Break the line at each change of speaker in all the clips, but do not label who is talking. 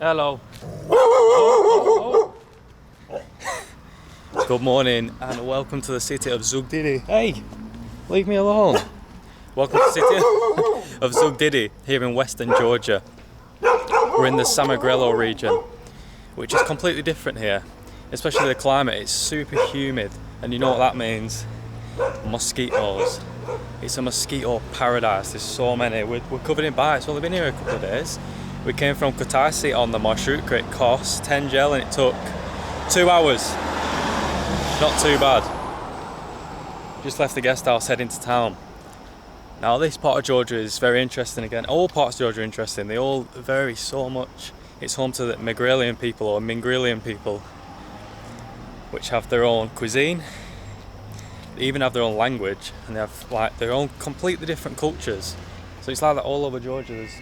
Hello. Good morning and welcome to the city of Zugdidi. Hey, leave me alone. Welcome to the city of Zugdidi here in western Georgia. We're in the samegrelo region, which is completely different here, especially the climate. It's super humid, and you know what that means? Mosquitoes. It's a mosquito paradise. There's so many. We're covered in bites. Well, we've been here a couple of days. We came from Kutaisi on the marshrutka. It cost 10 gel and it took 2 hours. Not too bad. Just left the guest house heading to town. Now this part of Georgia is very interesting again. All parts of Georgia are interesting. They all vary so much. It's home to the Megrelian people or Mingrelian people, which have their own cuisine. They even have their own language, and they have like their own completely different cultures. So it's like that all over Georgia. There's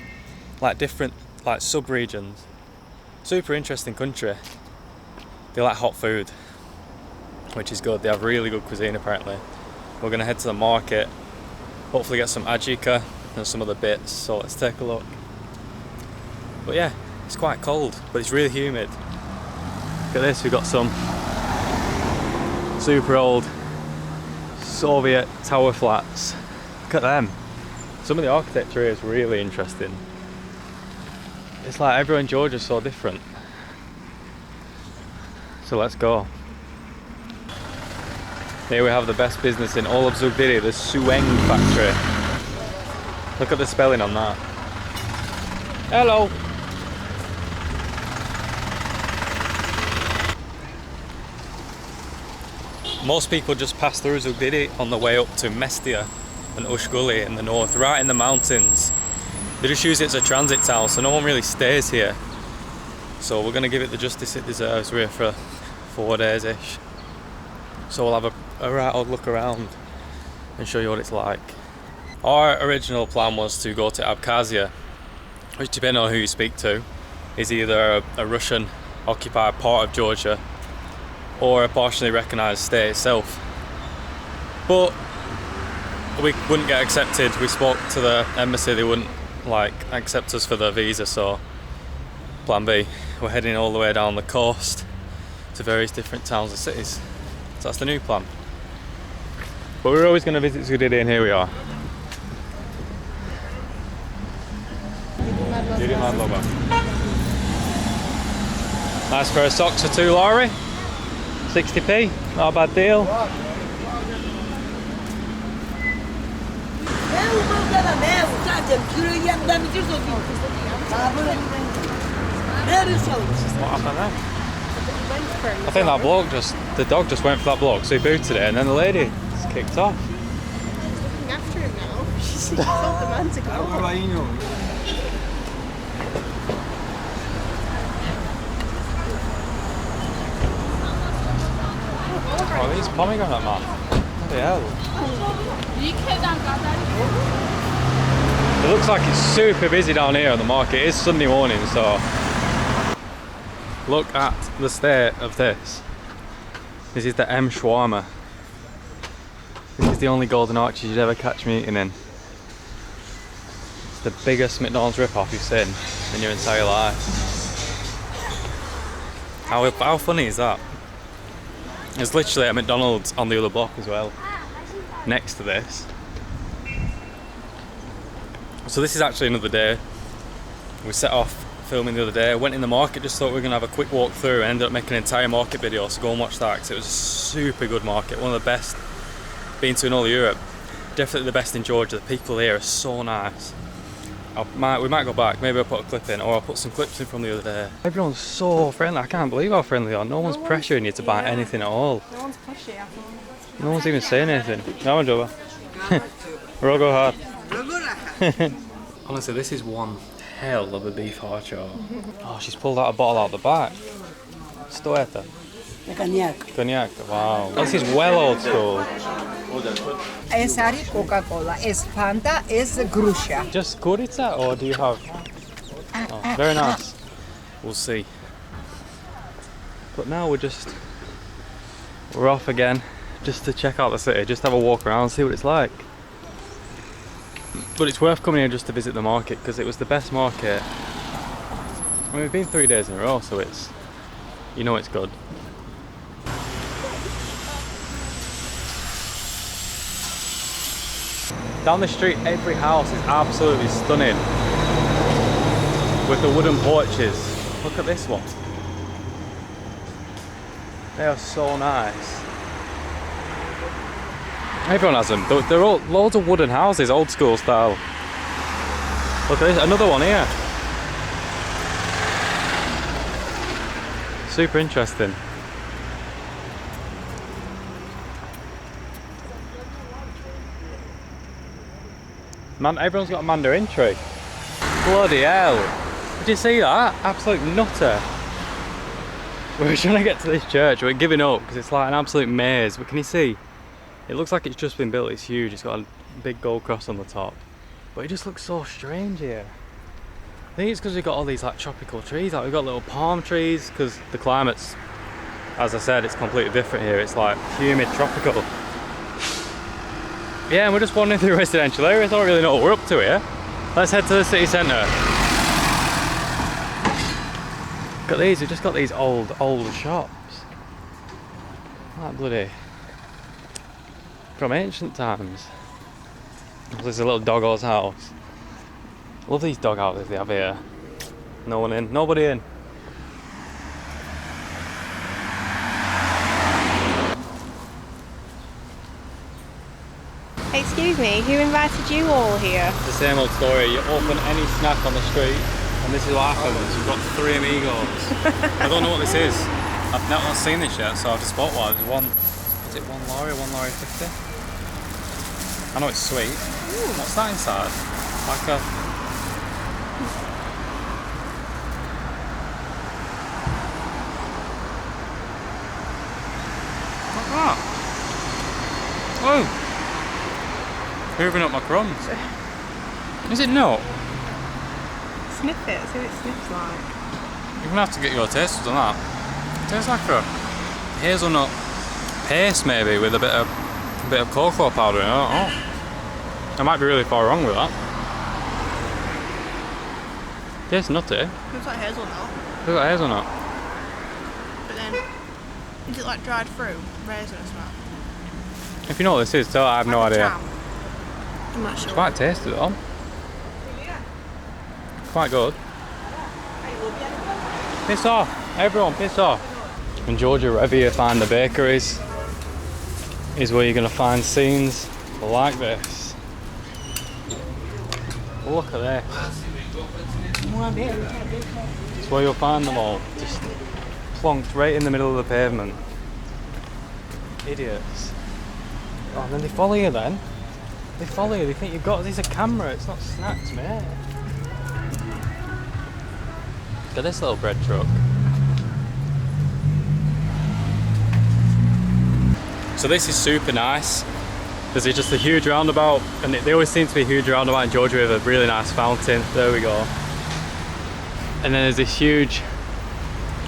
like different like sub-regions. Super interesting country. They like hot food, which is good. They have really good cuisine apparently. We're gonna head to the market, hopefully get some ajika and some other bits, so let's take a look. But yeah, it's quite cold, but it's really humid. Look at this, we've got some super old Soviet tower flats. Look at them. Some of the architecture here is really interesting. It's like everyone in Georgia is so different. So let's go. Here we have the best business in all of Zugdidi, the Sueng factory. Look at the spelling on that. Hello! Most people just pass through Zugdidi on the way up to Mestia and Ushguli in the north, right in the mountains. They just use it as a transit town, so no one really stays here. So we're going to give it the justice it deserves. We're here for 4 days-ish. So we'll have a right old look around and show you what it's like. Our original plan was to go to Abkhazia, which, depending on who you speak to, is either a Russian occupied part of Georgia or a partially recognised state itself. But we wouldn't get accepted. We spoke to the embassy, they wouldn't accept us for the visa, so plan B. We're heading all the way down the coast to various different towns and cities. So that's the new plan. But we're always going to visit Zugdidi, and here we are. Nice pair of socks for $2 60p, not a bad deal. What happened there? I think that bloke the dog just went for that bloke, so he booted it, and then the lady just kicked off.
She's looking after him now. She told the man to go.
Oh, these pomegranate, man. Bloody hell. It looks like it's super busy down here on the market. It is Sunday morning, so look at the state of this. This is the M shawarma. This is the only golden arches you'd ever catch me eating in. It's the biggest McDonald's rip-off you've seen in your entire life. How funny is that? There's literally a McDonald's on the other block as well, next to this. So this is actually another day. We set off filming the other day, went in the market, just thought we were going to have a quick walk through, and ended up making an entire market video, so go and watch that because it was a super good market, one of the best been to in all of Europe. Definitely the best in Georgia. The people here are so nice. We might go back, maybe I'll put a clip in, or I'll put some clips in from the other day. Everyone's so friendly, I can't believe how friendly they are. No one's pressuring you to buy anything at all.
No one's pushy at all.
No one's even saying anything. No one, Joba. Rogo hard. Honestly, this is one hell of a beef harcho. Oh, she's pulled out a bottle out the back. Stoeta. Cognac. Wow. This is well old school.
Es Coca-Cola, es Fanta, es Grusha.
Just kurica, or do you have? Oh, very nice. We'll see. But now we're off again, just to check out the city, just have a walk around, see what it's like. But it's worth coming here just to visit the market, because it was the best market I mean, we've been 3 days in a row, so it's, you know, it's good. Down the street, every house is absolutely stunning with the wooden porches. Look at this one. They are so nice. Everyone has them. They're all loads of wooden houses, old school style. Look at this, another one here. Super interesting. Man, everyone's got a mandarin tree. Bloody hell. Did you see that? Absolute nutter. We're trying to get to this church. We're giving up because it's like an absolute maze. But can you see? It looks like it's just been built. It's huge. It's got a big gold cross on the top. But it just looks so strange here. I think it's because we've got all these like tropical trees. Like we've got little palm trees because the climate's, as I said, it's completely different here. It's like humid, tropical. Yeah, and we're just wandering through residential areas. I don't really know what we're up to here. Let's head to the city centre. Look at these, we've just got these old shops. Like bloody, from ancient times. There's a little doggo's house. Love these dog houses they have here. No one in, nobody in.
Excuse me, who invited you all here?
It's the same old story. You open any snack on the street and this is what happens. You've got 3 amigos. I don't know what this is. I've not seen this yet, so I've just bought one. There's one, is it one lorry 50? I know it's sweet. Ooh. What's that inside? Like a... What's that? Oh! Hoovering up my crumbs. Is it not?
Sniff it, see what it sniffs like.
You're gonna have to get your taste on that. It tastes like a hazelnut paste maybe with a bit of cocoa powder in it. Oh. I might be really far wrong with that. Tastes nutty.
Looks like hazelnut.
Looks like hazelnut.
But then, is it like dried fruit, raisin or something?
If you know what this is, tell I have no idea.
Jam. I'm not sure.
It's quite tasty though. Quite good. Piss off, everyone, piss off. In Georgia, wherever you find the bakeries, is where you're going to find scenes like this. Look at this. It's where you'll find them all, just plonked right in the middle of the pavement. Idiots. Oh, and then they follow you then. They follow you, they think you've got, these are camera, it's not snacks, mate. Look at this little bread truck. So this is super nice. There's just a huge roundabout, and they always seem to be a huge roundabout in Georgia with a really nice fountain. There we go. And then there's this huge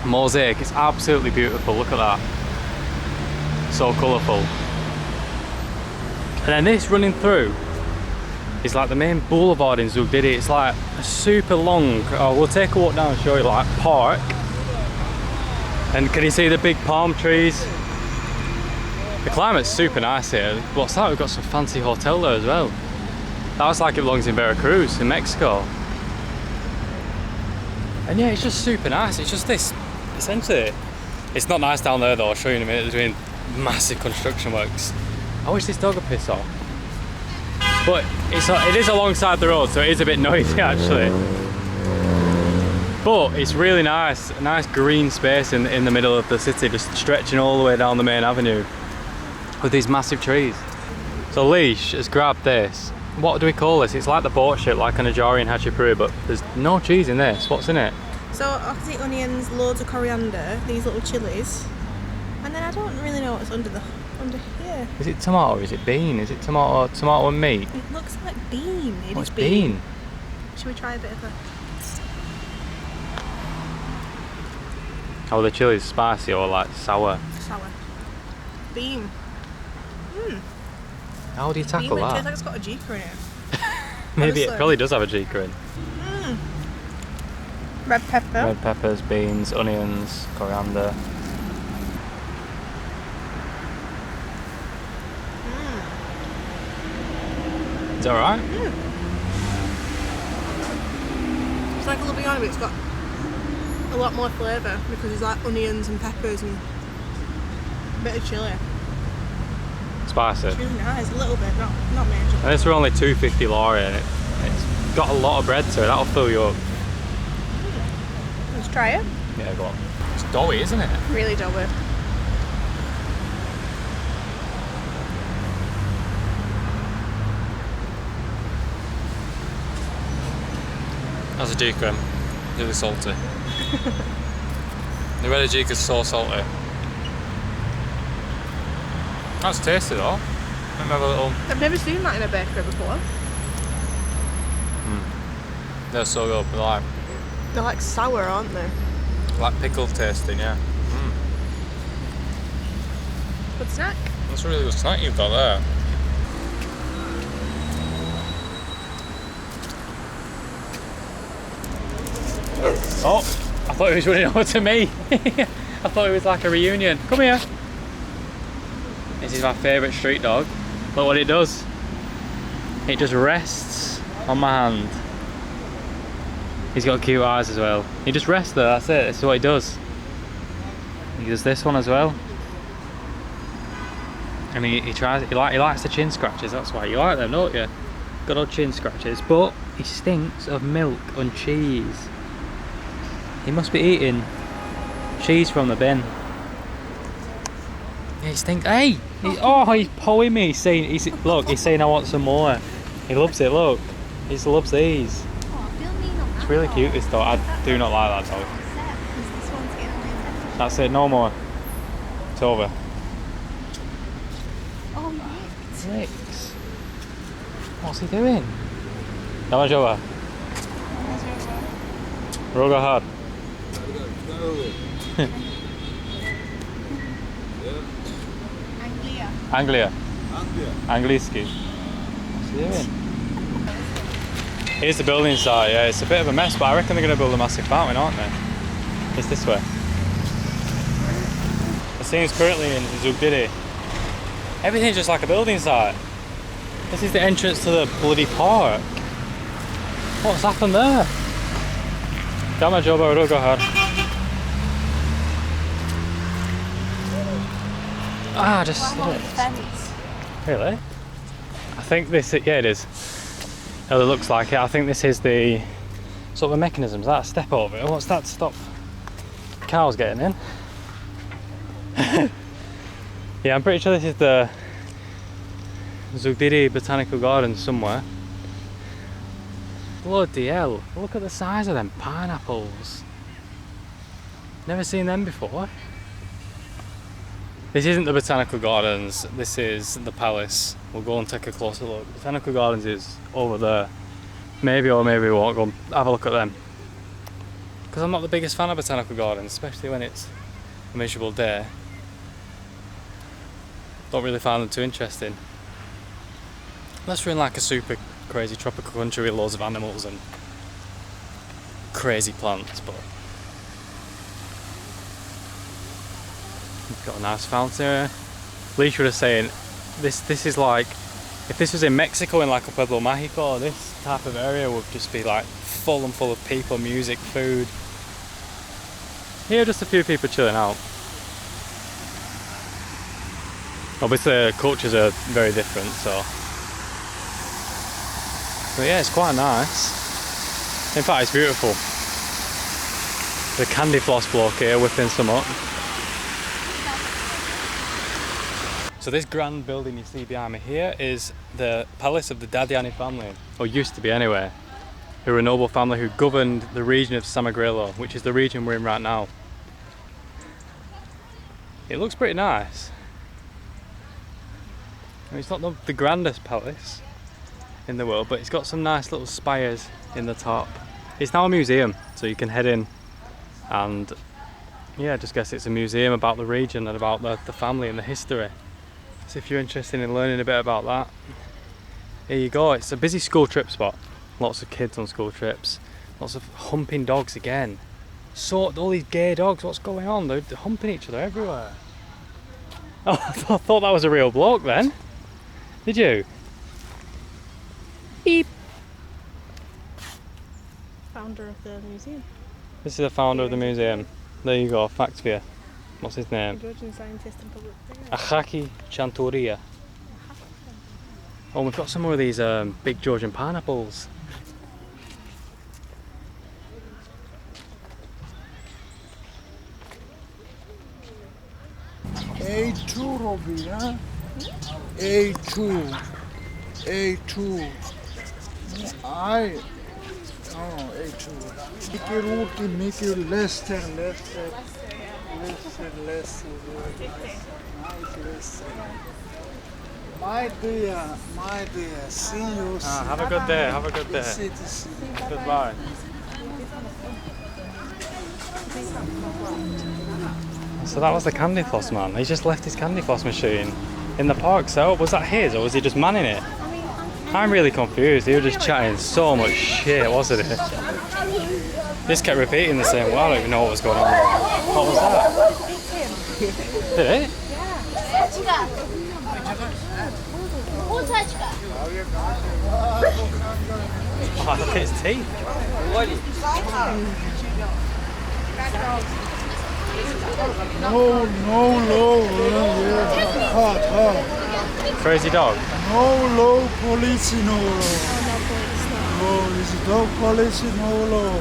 mosaic. It's absolutely beautiful, look at that. So colourful. And then this running through is like the main boulevard in Zugdidi. It's like a super long, we'll take a walk down and show you, like park. And can you see the big palm trees? The climate's super nice here. What's that? We've got some fancy hotel there as well. That's like it belongs in Veracruz in Mexico. And yeah, it's just super nice. It's just this, essentially, it's not nice down there though. I'll show you in a minute. They're doing massive construction works. I wish this dog would piss off. But it is alongside the road, so it is a bit noisy actually. But it's really nice, a nice green space in the middle of the city, just stretching all the way down the main avenue with these massive trees. So Leash has grabbed this. What do we call this? It's like the boat ship, like an Georgian hachapuri, but there's no cheese in this. What's in it?
So obviously onions, loads of coriander, these little chilies, and then I don't really know what's under here.
Is it tomato or is it bean? Is it tomato and meat?
It looks like bean.
What's bean?
Should we try a bit of a...
Oh, the chili's spicy or like sour?
Sour. Bean. Mmm.
How do you tackle
Bean,
that?
It tastes like it's got a jika in it.
Maybe
Honestly.
it probably does have a jika in.
Mmm. Red pepper.
Red peppers, beans, onions, coriander. Is that alright?
It's like a little bit on it, but it's got a lot more flavour because there's like onions and peppers and a bit of chilli.
Spicy.
It's really nice, a little bit, not major.
And this were only $2.50 lorry and it's got a lot of bread to it, that'll fill you up.
Let's try it.
Yeah, go on. It's doughy, isn't it?
Really doughy.
That's a Georgian. Really salty. The red Georgian is so salty. That's tasty though. Let me have a little.
I've never seen that in a bakery before.
They're so good,
They're like sour, aren't they?
like pickle tasting, yeah.
Good snack.
That's a really good snack you've got there. Oh, I thought he was running over to me. I thought it was like a reunion. Come here. This is my favourite street dog. Look what it does. It just rests on my hand. He's got cute eyes as well. He just rests there, that's it. This is what he does. He does this one as well. And he likes the chin scratches, that's why you like them, don't you? Good old chin scratches. But he stinks of milk and cheese. He must be eating cheese from the bin. Yeah, he stinks. Hey! He's pulling me. He's saying I want some more. He loves it, look. He just loves these. It's really cute, this dog. I do not like that dog. That's it, no more. It's over. Licks. What's he doing? Dawaj over. Roga hard. Anglia. Angliski. What's he doing? Here's the building site, yeah, it's a bit of a mess, but I reckon they're going to build a massive fountain, aren't they? It's this way. It seems currently in Zugdidi. Everything's just like a building site. This is the entrance to the bloody park. What's happened there? Dama joba roga har. Just really? I think this, yeah it is. Oh, it looks like it. I think this is the sort of a mechanism. Is that a step over it? What's that to stop cows getting in? Yeah, I'm pretty sure this is the Zugdidi Botanical Gardens somewhere. Bloody hell, look at the size of them pineapples. Never seen them before. This isn't the Botanical Gardens, this is the Palace. We'll go and take a closer look. Botanical Gardens is over there. Maybe or maybe we won't go and have a look at them. Because I'm not the biggest fan of Botanical Gardens, especially when it's a miserable day. Don't really find them too interesting. Unless we're in like a super crazy tropical country with loads of animals and crazy plants, but we've got a nice fountain here. Leisha was saying this is like, if this was in Mexico in like a Pueblo Mágico, this type of area would just be like full of people, music, food. Here just a few people chilling out. Obviously cultures are very different, so. But yeah, it's quite nice. In fact, it's beautiful. The candy floss bloke here whipping some up. So this grand building you see behind me here is the palace of the Dadiani family, or used to be anyway, who were a noble family who governed the region of Samegrelo, which is the region we're in right now. It looks pretty nice. I mean, it's not the grandest palace in the world, but it's got some nice little spires in the top. It's now a museum, so you can head in and yeah, just guess it's a museum about the region and about the family and the history. So if you're interested in learning a bit about that, here you go. It's a busy school trip spot. Lots of kids on school trips. Lots of humping dogs again. So all these gay dogs, what's going on? They're humping each other everywhere. Oh, I thought that was a real bloke then. Did you? Beep.
Founder of the museum.
This is the founder of the museum. There you go, fact for you. What's his name?
Georgian scientist and public figure.
Achaki Chanturia. Oh, we've got some more of these big Georgian pineapples.
A2 Robbie, huh? A2. A2. I. Oh, A2. Mickey Rourke, Mickey Lester. My dear, see you.
Have a good day, have a good day. Goodbye. So that was the candy floss man. He just left his candy floss machine in the park. So was that his, or was he just manning it? I'm really confused. He was just chatting so much shit, wasn't it? This kept repeating the same. Well, I don't even know what was going on. What was that? Did it? Oh, look at his teeth.
No, hot.
Crazy dog.
No, police, no. No, it's dog police, no, low.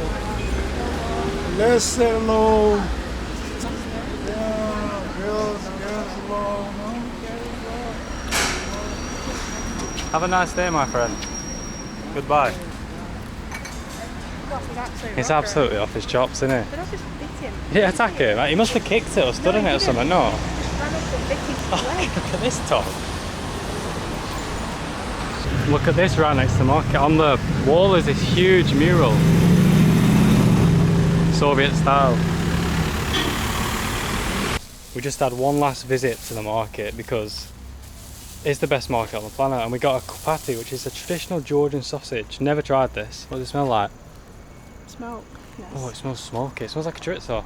Lester, low. Yeah, girls, low, no?
Have a nice day, my friend. Goodbye. He's absolutely off his chops, isn't he?
The dog just bit him.
Yeah, attack him. He must have kicked it or stood in it or something, no?
Ran up and bit his leg.
Look at this dog. Look at this right next to the market. On the wall is this huge mural. Soviet style. We just had one last visit to the market because it's the best market on the planet, and we got a kupati, which is a traditional Georgian sausage. Never tried this. What does it smell like?
Smoke. Yes.
Oh, it smells smoky. It smells like a chorizo.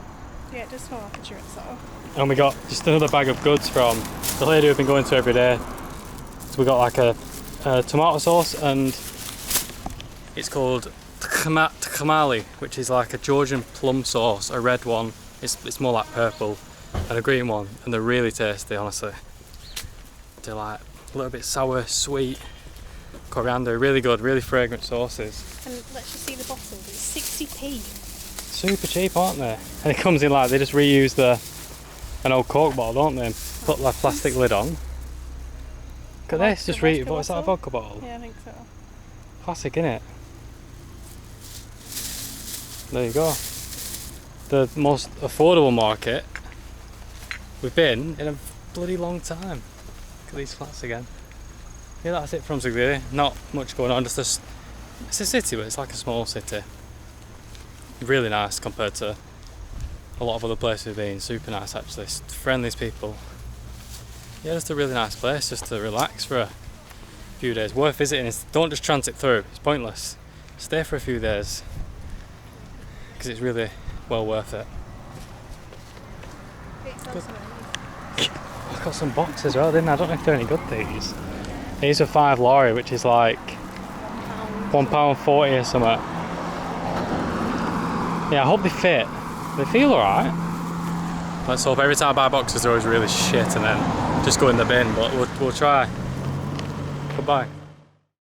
Yeah, it does smell like a chorizo.
And we got just another bag of goods from the lady we've been going to every day. So we got like a tomato sauce, and it's called tkhamali, which is like a Georgian plum sauce, a red one. It's more like purple, and a green one, and they're really tasty, honestly. They're like a little bit sour, sweet, coriander, really good, really fragrant sauces.
And let's just see the bottle. It's 60p.
Super cheap, aren't they? And it comes in like, they just reuse an old Coke bottle, don't they? Put like plastic lid on. Look at this, just read. What is that, a vodka bottle?
Yeah, I think so.
Classic, innit? There you go. The most affordable market we've been in a bloody long time. Look at these flats again. Yeah, that's it from Zugdidi. Not much going on, it's a city, but it's like a small city. Really nice compared to a lot of other places we've been. Super nice actually, friendliest people. Yeah, just a really nice place just to relax for a few days. Worth visiting. Don't just transit through, it's pointless. Stay for a few days because it's really well worth it. Good. I got some boxes as well, didn't I? I don't know if they're any good, these. These are 5 lari, which is like £1.40 or something. Yeah, I hope they fit. They feel alright. Let's hope. Every time I buy boxes they're always really shit and then just go in the bin, but we'll try. Goodbye.